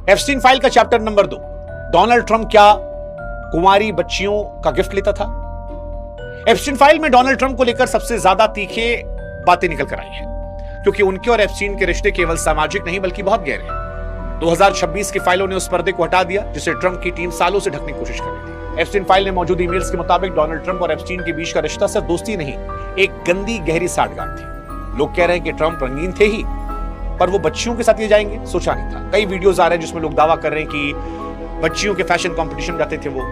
Epstein file का chapter number 2, Donald Trump क्या कुंवारी बच्चियों का गिफ्ट लेता था। एप्स्टीन फाइल में डोनाल्ड ट्रंप को लेकर सबसे ज्यादा तीखे बातें निकल कर आई हैं, क्योंकि उनके और एप्स्टीन के रिश्ते केवल सामाजिक नहीं बल्कि बहुत गहरे हैं। 2026 की फाइलों ने उस पर्दे को हटा दिया जिसे ट्रंप की टीम सालों से ढकने की कोशिश कर रही थी। एप्स्टीन फाइल में मौजूद ईमेल्स के मुताबिक डोनाल्ड ट्रंप और एप्स्टीन के बीच का रिश्ता सिर्फ दोस्ती नहीं, एक गंदी गहरी साठगांठ थी। लोग कह रहे हैं कि ट्रंप रंगीन थे ही, पर वो बच्चियों के साथ ये जाएंगे सोचा नहीं था। कई वीडियोस आ रहे हैं जिसमें लोग दावा कर रहे हैं कि बच्चियों के फैशन कंपटीशन जाते थे वो।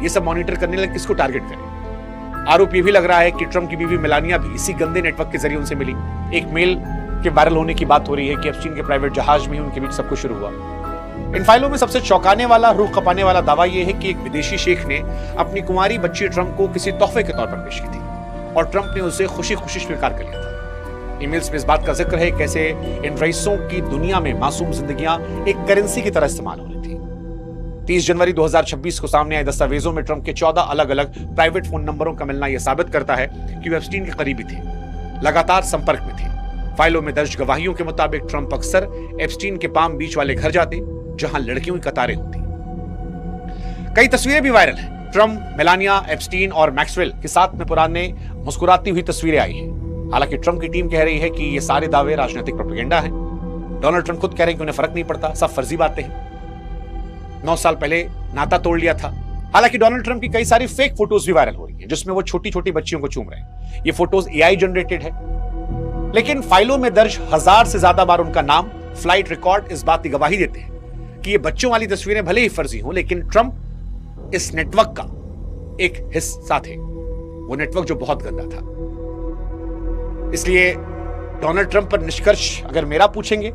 ये सब मॉनिटर करने लगे किसको टारगेट करें। आरोप ये भी लग रहा है कि ट्रंप की बीवी मेलानिया भी इसी गंदे नेटवर्क के जरिए उनसे मिली। एक मेल के वायरल होने की बात हो रही है कि एप्स्टीन के प्राइवेट जहाज में ही उनके बीच सब कुछ शुरू हुआ। इन फाइलों में सबसे चौंकाने वाला, रूह कपाने वाला दावा यह है कि एक विदेशी शेख ने अपनी कुंवारी बच्ची ट्रंप को किसी तोहफे के तौर पर पेश की थी और ट्रंप ने उसे खुशी खुशी स्वीकार कर लिया था। ईमेल्स में इस बात का जिक्र है कैसे इन रईसों की दुनिया में मासूम जिंदगियां एक करेंसी की तरह इस्तेमाल हो रही थी। 30 जनवरी 2026 को सामने आए दस्तावेजों में ट्रंप के 14 अलग अलग प्राइवेट फोन नंबरों का मिलना यह साबित करता है कि वे एप्स्टीन के करीबी थे, लगातार संपर्क में थे। फाइलों में दर्ज गवाहियों के मुताबिक ट्रंप अक्सर एप्स्टीन के पाम बीच वाले घर जाते जहां लड़कियों की कतारें होती। कई तस्वीरें भी वायरल हैं। ट्रंप, मेलानिया, एप्स्टीन और मैक्सवेल के साथ में पुराने मुस्कुराती हुई तस्वीरें आई हैं। हालांकि ट्रंप की टीम कह रही है कि ये सारे दावे राजनीतिक प्रोपेगेंडा हैं। डोनाल्ड ट्रंप खुद कह रहे हैं कि उन्हें फर्क नहीं पड़ता, सब फर्जी बातें हैं। 9 साल पहले नाता तोड़ लिया था। हालांकि डोनाल्ड ट्रंप की कई सारी फेक फोटोज भी वायरल हो रही हैं जिसमें वो छोटी छोटी बच्चियों को चूम रहे हैं। ये फोटोज एआई जनरेटेड है, लेकिन फाइलों में दर्ज 1000 से ज्यादा बार उनका नाम, फ्लाइट रिकॉर्ड इस बात की गवाही देते हैं कि ये बच्चों वाली तस्वीरें भले ही फर्जी हों, लेकिन ट्रंप इस नेटवर्क का एक हिस्सा थे। वो नेटवर्क जो बहुत गंदा था। इसलिए डोनाल्ड ट्रंप पर निष्कर्ष अगर मेरा पूछेंगे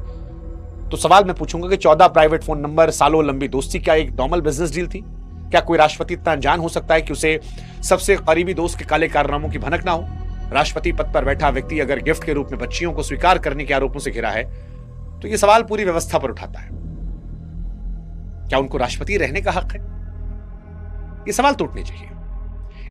तो सवाल मैं पूछूंगा कि 14 प्राइवेट फोन नंबर, सालों लंबी दोस्ती क्या एक नॉर्मल बिजनेस डील थी? क्या कोई राष्ट्रपति इतना अनजान हो सकता है कि उसे सबसे करीबी दोस्त के काले कारनामों की भनक ना हो? राष्ट्रपति पद पर बैठा व्यक्ति अगर गिफ्ट के रूप में बच्चियों को स्वीकार करने के आरोपों से घिरा है तो यह सवाल पूरी व्यवस्था पर उठाता है। क्या उनको राष्ट्रपति रहने का हक है? यह सवाल तो उठने चाहिए।